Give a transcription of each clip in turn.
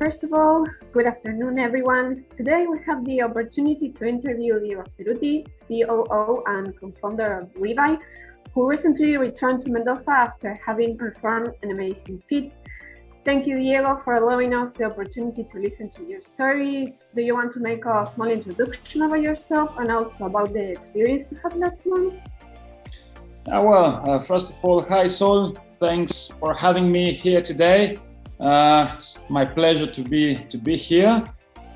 first of all, good afternoon, everyone. Today we have the opportunity to interview Diego Cerutti, COO and co-founder of Revai, who recently returned to Mendoza after having performed an amazing feat. Thank you, Diego, for allowing us the opportunity to listen to your story. Do you want to make a small introduction about yourself and also about the experience you had last month? First of all, hi Sol. Thanks for having me here today. It's my pleasure to be here.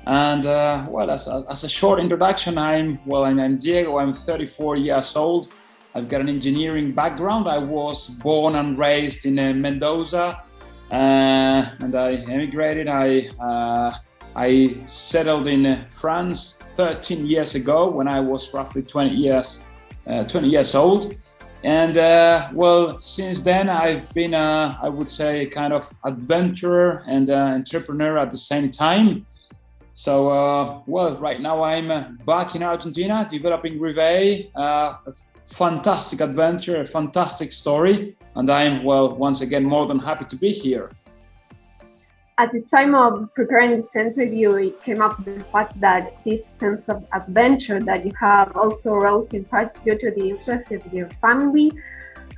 And as a short introduction, I'm Diego. I'm 34 years old. I've got an engineering background. I was born and raised in Mendoza, and I emigrated. I settled in France 13 years ago when I was roughly 20 years old. And since then I've been, I would say, kind of adventurer and entrepreneur at the same time. So, right now I'm back in Argentina developing Revai, a fantastic adventure, a fantastic story. And I'm, once again, more than happy to be here. At the time of preparing this interview, it came up with the fact that this sense of adventure that you have also arose in part due to the influence of your family.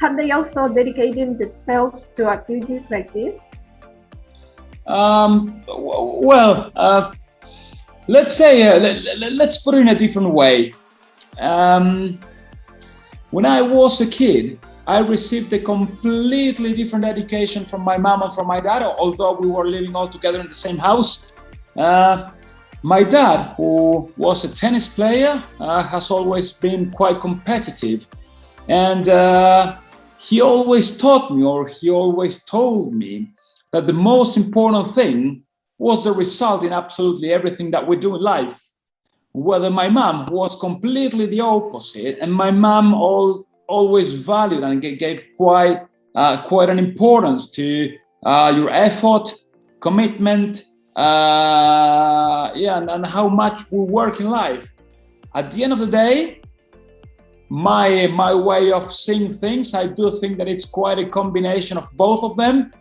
Have they also dedicated themselves to activities like this? Let's say, let's put it in a different way. When I was a kid, I received a completely different education from my mom and from my dad, although we were living all together in the same house. My dad, who was a tennis player, has always been quite competitive. And he always taught me, or he always told me, that the most important thing was the result in absolutely everything that we do in life. Whether my mom was completely the opposite, and my mom always valued and gave quite an importance to your effort, commitment, and how much we work in life. At the end of the day, my way of seeing things, I do think that it's quite a combination of both of them.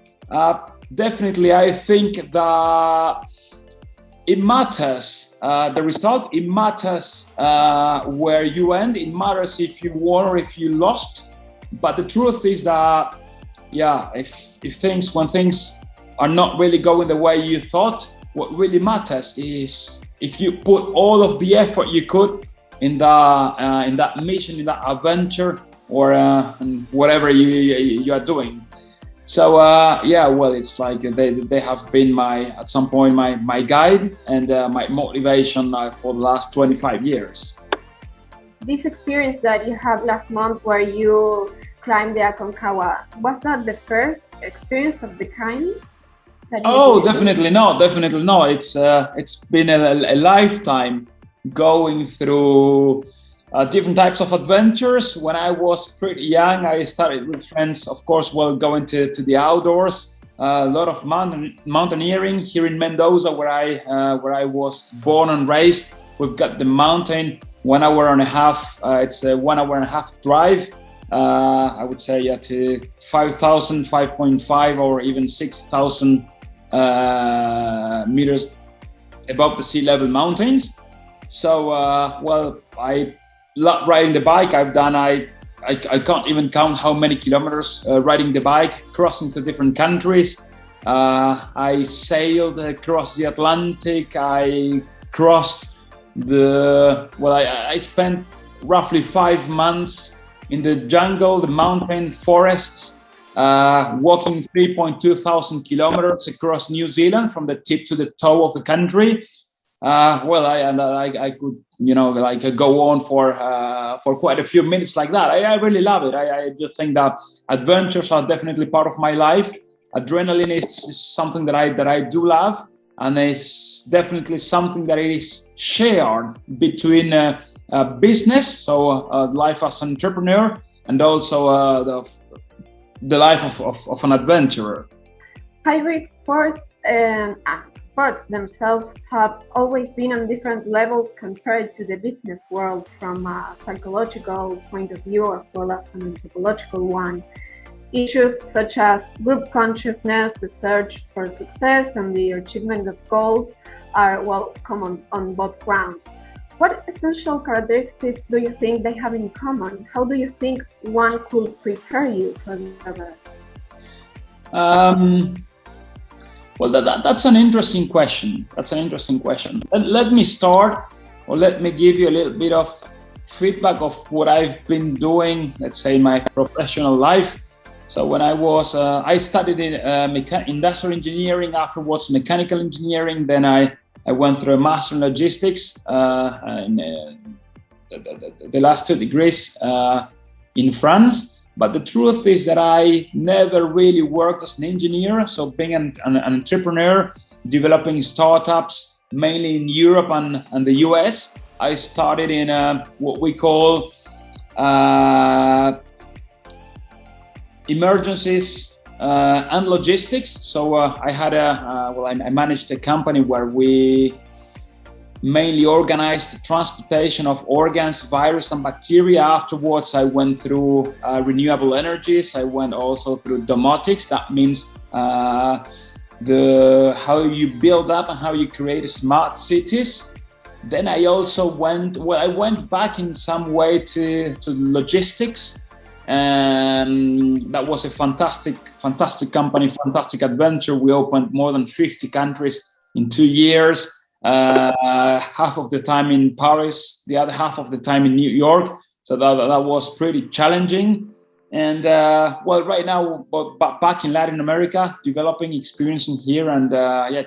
Definitely, I think that it matters the result. It matters where you end. It matters if you won or if you lost. But the truth is that, when things are not really going the way you thought, what really matters is if you put all of the effort you could in that mission, in that adventure, or in whatever you are doing. So it's like they have been at some point my guide and my motivation for the last 25 years. This experience that you had last month where you climbed the Aconcagua, was that the first experience of the kind? Definitely not. It's been a lifetime going through different types of adventures. When I was pretty young, I started with friends, of course, going to the outdoors. A lot of mountaineering here in Mendoza, where I was born and raised. We've got the mountain 1 hour and a half. It's a 1 hour and a half drive. I would say to 5,000, 5.5, or even 6,000 meters above the sea level mountains. So, I love riding the bike. I can't even count how many kilometers riding the bike, crossing to different countries. I sailed across the Atlantic. I crossed I spent roughly 5 months in the jungle, the mountain forests, walking 3.2 thousand kilometers across New Zealand from the tip to the toe of the country. I could, go on for quite a few minutes like that. I really love it. I just think that adventures are definitely part of my life. Adrenaline is something that I do love, and it's definitely something that is shared between business, so life as an entrepreneur, and also the life of an adventurer. Hybrid sports and sports themselves have always been on different levels compared to the business world from a psychological point of view as well as an anthropological one. Issues such as group consciousness, the search for success, and the achievement of goals are well common on both grounds. What essential characteristics do you think they have in common? How do you think one could prepare you for the other? Well, that's an interesting question. Let me start, or let me give you a little bit of feedback of what I've been doing, let's say, in my professional life. So when I studied in industrial engineering, afterwards mechanical engineering, then I went through a master in logistics, the last 2 degrees in France. But the truth is that I never really worked as an engineer. So being an entrepreneur, developing startups, mainly in Europe and the US, I started in what we call emergencies and logistics. So I had I managed a company where we mainly organized the transportation of organs, virus, and bacteria. Afterwards, I went through renewable energies. I went also through domotics. That means how you build up and how you create smart cities. Then I also went back in some way to logistics. And that was a fantastic company, fantastic adventure. We opened more than 50 countries in 2 years. Half of the time in Paris, the other half of the time in New York. So that was pretty challenging. And right now, back in Latin America, developing, experiencing here, and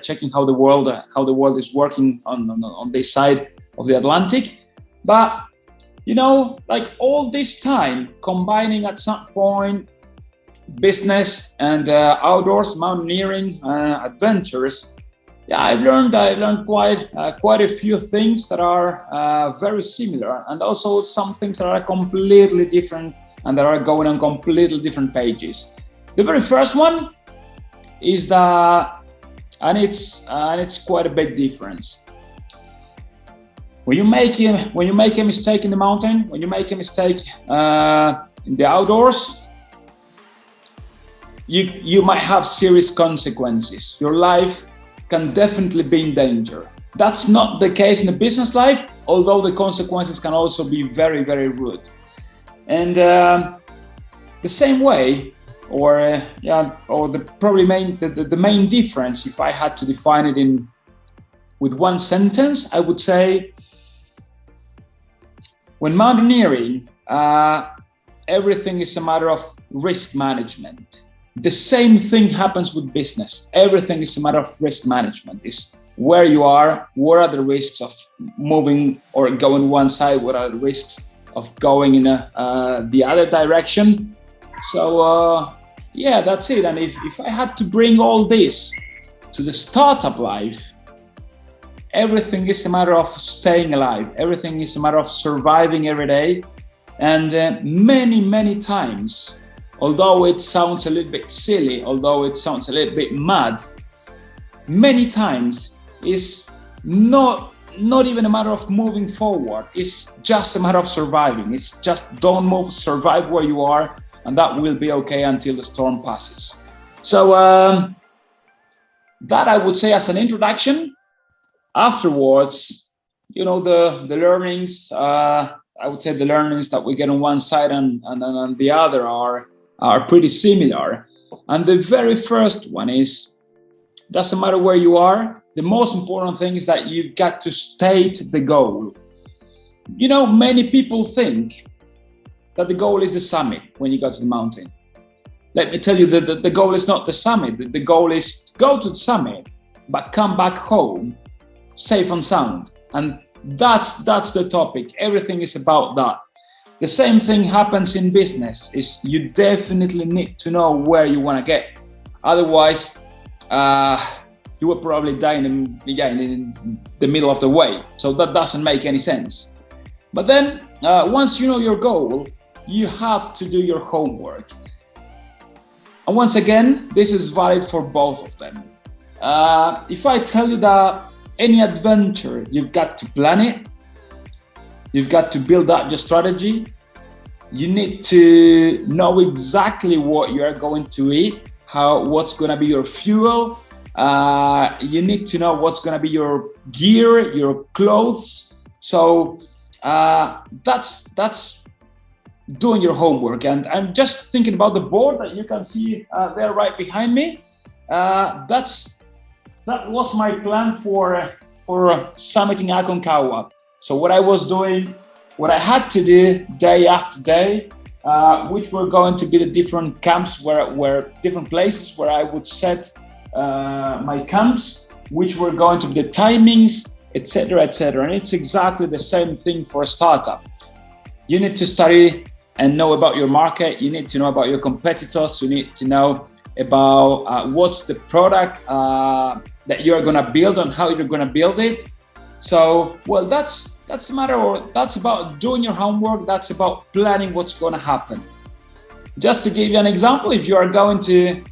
checking how the world is working on this side of the Atlantic. But like all this time, combining at some point business and outdoors, mountaineering, adventures. Yeah, I've learned quite a few things that are very similar, and also some things that are completely different and that are going on completely different pages. The very first one is that, and it's quite a big difference. When you make a mistake in the mountain, when you make a mistake in the outdoors, you might have serious consequences. Your life can definitely be in danger. That's not the case in the business life, although the consequences can also be very, very rude. And the same way, the main difference, if I had to define it with one sentence, I would say, when mountaineering, everything is a matter of risk management. The same thing happens with business. Everything is a matter of risk management. It's where you are, what are the risks of moving or going one side, what are the risks of going in the other direction. So that's it. And if I had to bring all this to the startup life, everything is a matter of staying alive. Everything is a matter of surviving every day. And many, many times, although it sounds a little bit silly, although it sounds a little bit mad, many times is not even a matter of moving forward. It's just a matter of surviving. It's just don't move, survive where you are, and that will be okay until the storm passes. So that I would say as an introduction. Afterwards, the learnings, I would say the learnings that we get on one side and on the other are pretty similar. And the very first one is, doesn't matter where you are, the most important thing is that you've got to state the goal. Many people think that the goal is the summit when you go to the mountain. Let me tell you that the goal is not the summit. The goal is to go to the summit, but come back home safe and sound. And that's the topic. Everything is about that. The same thing happens in business. Is you definitely need to know where you want to get. Otherwise, you will probably die in the middle of the way. So that doesn't make any sense. But then once you know your goal, you have to do your homework. And once again, this is valid for both of them. If I tell you that any adventure, you've got to plan it, you've got to build out your strategy, you need to know exactly what you are going to eat, what's going to be your fuel. You need to know what's going to be your gear, your clothes. So that's doing your homework. And I'm just thinking about the board that you can see there right behind me. That was my plan for summiting Aconcagua. So what I was doing, what I had to do day after day, which were going to be the different camps where different places where I would set my camps, which were going to be the timings, etc., etc. And it's exactly the same thing for a startup. You need to study and know about your market. You need to know about your competitors. You need to know about what's the product that you're going to build and how you're going to build it. So, well, that's a matter, or that's about doing your homework. That's about planning what's going to happen. Just to give you an example, if you are going to,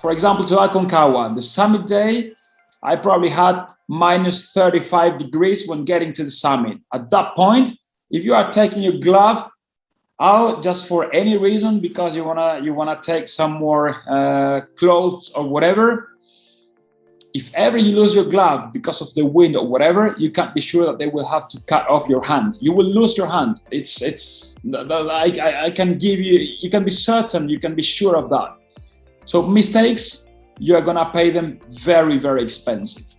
for example, to Aconcagua, the summit day, I probably had minus 35 degrees when getting to the summit. At that point, if you are taking your glove out just for any reason, because you wanna take some more clothes or whatever, if ever you lose your glove because of the wind or whatever, you can be sure that they will have to cut off your hand. You will lose your hand. I can give you, you can be certain, you can be sure of that. So mistakes, you are gonna pay them very, very expensive.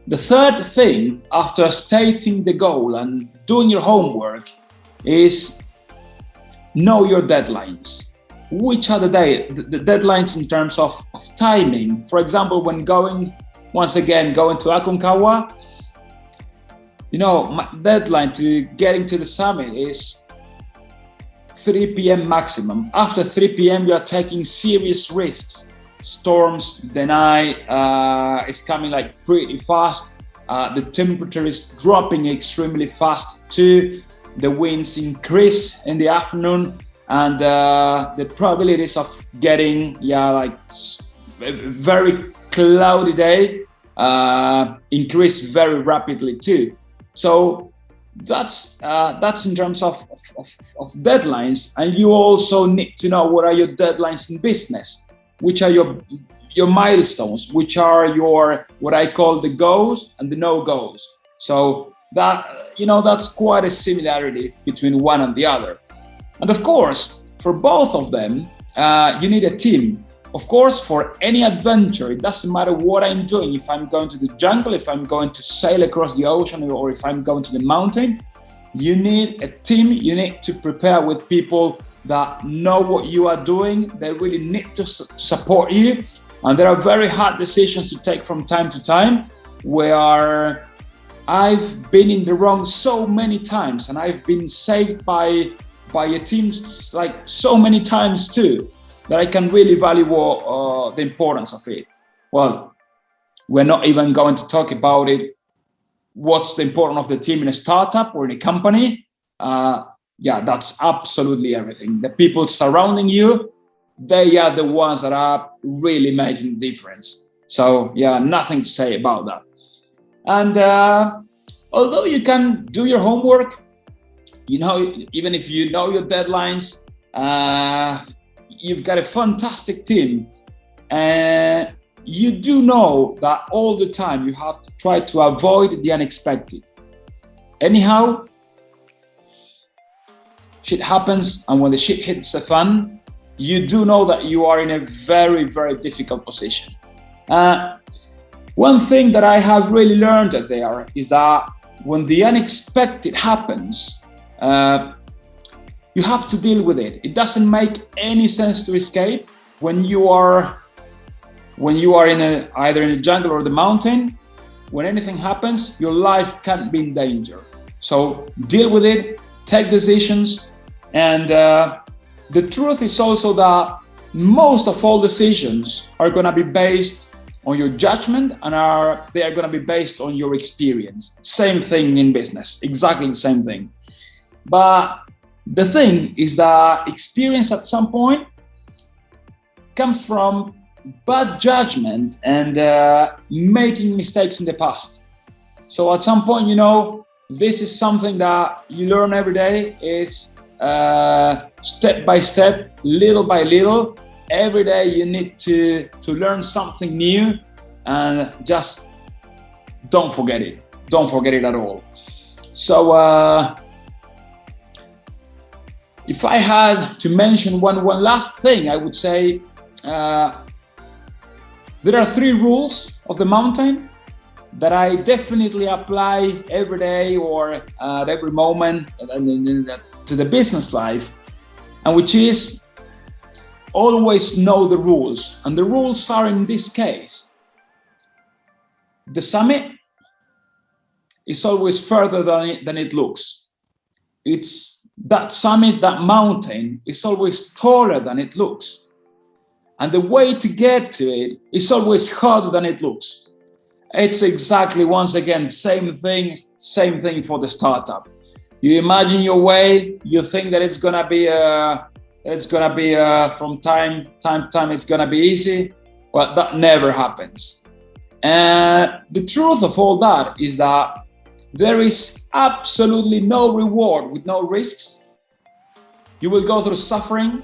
The third thing, after stating the goal and doing your homework, is know your deadlines. Which are the deadlines in terms of timing? For example, when going to Aconcagua, my deadline to getting to the summit is 3 p.m. maximum. After 3 p.m., you are taking serious risks. Storms, the night is coming like pretty fast. The temperature is dropping extremely fast too. The winds increase in the afternoon, and the probabilities of getting a very cloudy day increase very rapidly too. So that's in terms of deadlines. And you also need to know what are your deadlines in business, which are your milestones, which are your, what I call the goals and the no-goes. So that's quite a similarity between one and the other. And of course, for both of them, you need a team. Of course, for any adventure, it doesn't matter what I'm doing. If I'm going to the jungle, if I'm going to sail across the ocean, or if I'm going to the mountain, you need a team. You need to prepare with people that know what you are doing. They really need to support you. And there are very hard decisions to take from time to time, where I've been in the wrong so many times, and I've been saved by a team like so many times too, that I can really value the importance of it. Well, we're not even going to talk about it. What's the importance of the team in a startup or in a company? That's absolutely everything. The people surrounding you, they are the ones that are really making the difference. So nothing to say about that. And although you can do your homework, even if you know your deadlines, you've got a fantastic team. And you do know that all the time you have to try to avoid the unexpected. Anyhow, shit happens, and when the shit hits the fan, you do know that you are in a very, very difficult position. One thing that I have really learned there is that when the unexpected happens, you have to deal with it. It doesn't make any sense to escape. When you are either in a jungle or the mountain, when anything happens, your life can't be in danger. So deal with it, take decisions. And the truth is also that most of all decisions are going to be based on your judgment, and they are going to be based on your experience. Same thing in business, exactly the same thing. But the thing is that experience at some point comes from bad judgment and making mistakes in the past. So at some point, this is something that you learn every day. Is step by step, little by little. Every day you need to learn something new, and just don't forget it. Don't forget it at all. So if I had to mention one last thing, I would say there are 3 rules of the mountain that I definitely apply every day or at every moment to the business life, and which is always know the rules. And the rules are, in this case, the summit is always further than it looks. It's that summit, that mountain is always taller than it looks. And the way to get to it is always harder than it looks. It's exactly, once again, same thing for the startup. You imagine your way, you think that it's gonna be from time to time it's gonna be easy. Well, that never happens. And the truth of all that is that there is absolutely no reward with no risks. You will go through suffering,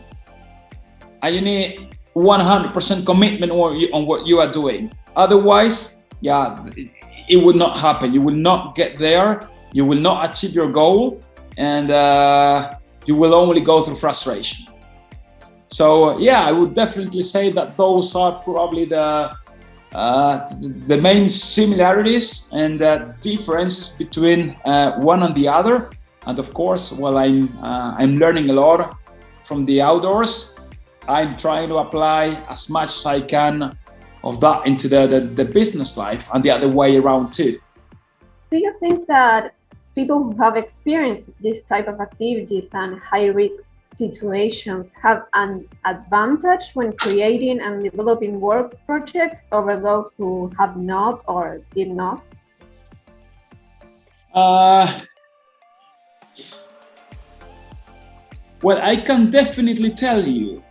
and you need 100% commitment on what you are doing. Otherwise, it would not happen. You will not get there. You will not achieve your goal, and you will only go through frustration. So I would definitely say that those are probably the main similarities and differences between one and the other. And of course, while I'm learning a lot from the outdoors, I'm trying to apply as much as I can of that into the business life, and the other way around too. Do you think that people who have experienced this type of activities and high-risk situations have an advantage when creating and developing work projects over those who have not or did not? Well, I can definitely tell you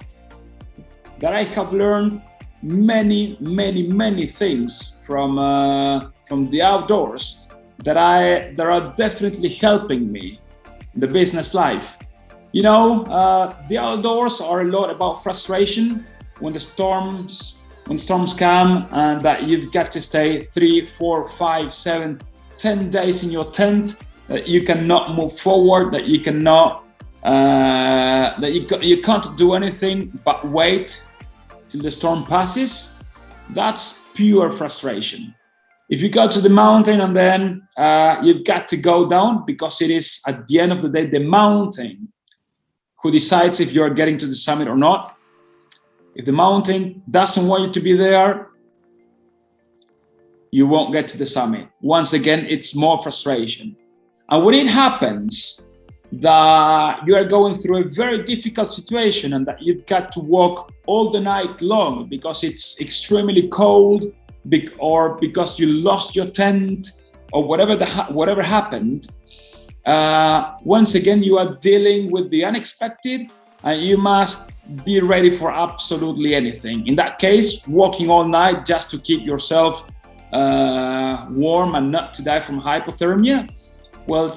that I have learned many things from the outdoors that are definitely helping me in the business life. You know, the outdoors are a lot about frustration when storms come, and that you've got to stay 3, 4, 5, 7, 10 days in your tent, that you cannot move forward, that you cannot you can't do anything but wait till the storm passes. That's pure frustration. If you go to the mountain and then you've got to go down, because it is at the end of the day the mountain who decides if you're getting to the summit or not. If the mountain doesn't want you to be there, you won't get to the summit. Once again, it's more frustration. And when it happens that you are going through a very difficult situation and that you've got to walk all the night long because it's extremely cold, or because you lost your tent, or whatever happened, once again you are dealing with the unexpected, and you must be ready for absolutely anything. In that case, walking all night just to keep yourself warm and not to die from hypothermia. Well,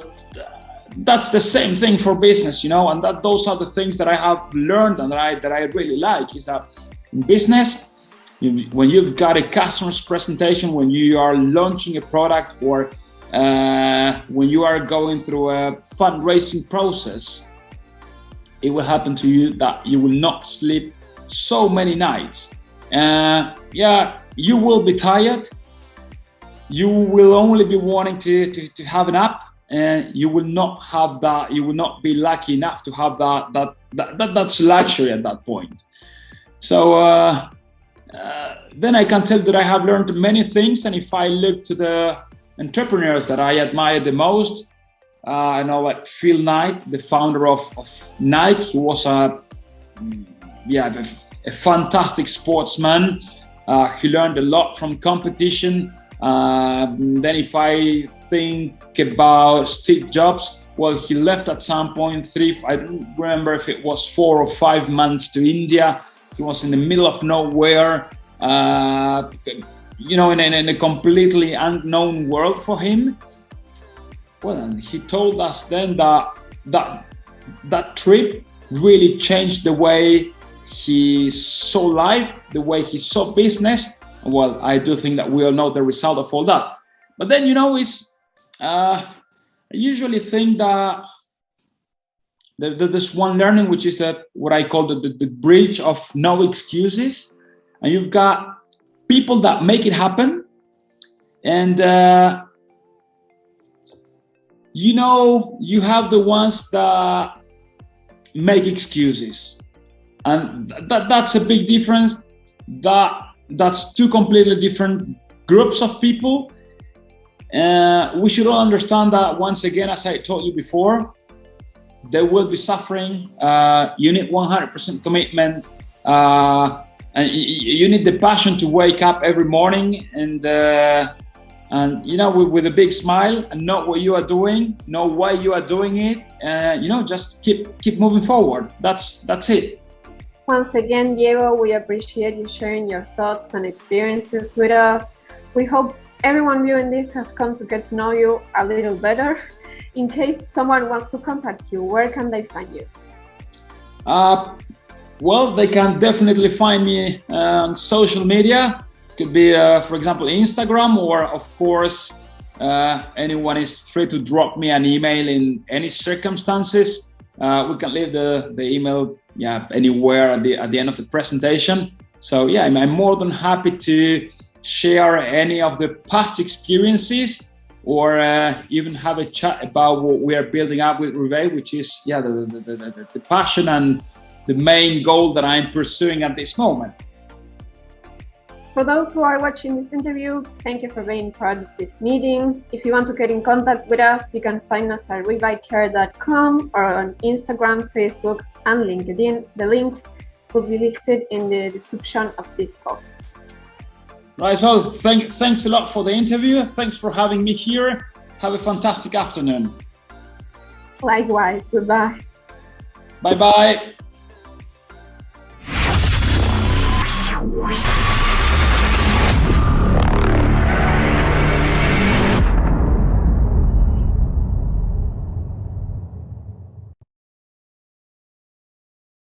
that's the same thing for business, you know, and those are the things that I have learned and that I really like. Is that in business, when you've got a customer's presentation, when you are launching a product, or when you are going through a fundraising process, it will happen to you that you will not sleep so many nights. You will be tired. You will only be wanting to have a nap, and you will not have that. You will not be lucky enough to have that's luxury at that point. So then I can tell that I have learned many things. And if I look to the entrepreneurs that I admire the most, I know, like Phil Knight, the founder of Nike. He was a fantastic sportsman. He learned a lot from competition. Then if I think about Steve Jobs, well, he left at some point I don't remember if it was 4 or 5 months to India. He was in the middle of nowhere, in a completely unknown world for him. well, and he told us then that trip really changed the way he saw life, the way he saw business. Well, I do think that we all know the result of all that. But then, I usually think that there's one learning, which is that what I call the bridge of no excuses. And you've got people that make it happen. And, you have the ones that make excuses. And that's a big difference. That's two completely different groups of people. We should all understand that, once again, as I told you before, they will be suffering. You need 100% commitment. And you need the passion to wake up every morning and with a big smile and know what you are doing, know why you are doing it. Just keep moving forward. That's it. Once again, Diego, we appreciate you sharing your thoughts and experiences with us. We hope everyone viewing this has come to get to know you a little better. In case someone wants to contact you, where can they find you? Well, they can definitely find me on social media. Could be, for example, Instagram, or of course, anyone is free to drop me an email in any circumstances. We can leave the email anywhere at the end of the presentation. So I'm more than happy to share any of the past experiences, or even have a chat about what we are building up with Revai, which is the passion and the main goal that I'm pursuing at this moment. For those who are watching this interview, thank you for being part of this meeting. If you want to get in contact with us, you can find us at revaicare.com or on Instagram, Facebook, and LinkedIn. The links will be listed in the description of this post. Right, so thanks a lot for the interview. Thanks for having me here. Have a fantastic afternoon. Likewise, goodbye. Bye-bye.